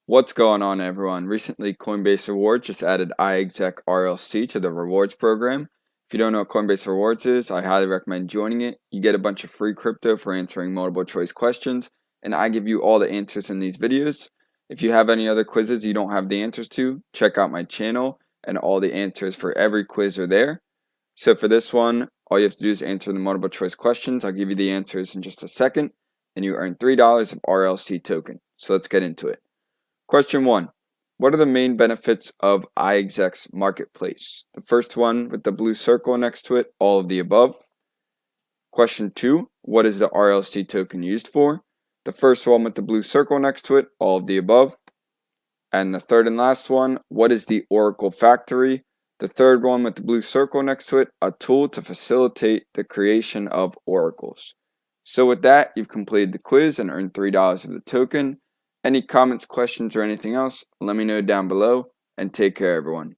What's going on, everyone? Recently, Coinbase Rewards just added iExec RLC to the rewards program. If you don't know what Coinbase Rewards is, I highly recommend joining it. You get a bunch of free crypto for answering multiple choice questions, and I give you all the answers in these videos. If you have any other quizzes you don't have the answers to, check out my channel, and all the answers for every quiz are there. So for this one, all you have to do is answer the multiple choice questions. I'll give you the answers in just a second, and you earn $3 of RLC token. So let's get into it. Question 1. What are the main benefits of iExec's marketplace? The first one with the blue circle next to it, all of the above. Question 2. What is the RLC token used for? The first one with the blue circle next to it, all of the above. And the third and last one, what is the Oracle Factory? The third one with the blue circle next to it, a tool to facilitate the creation of oracles. So with that, you've completed the quiz and earned $3 of the token. Any comments, questions, or anything else, let me know down below, and take care, everyone.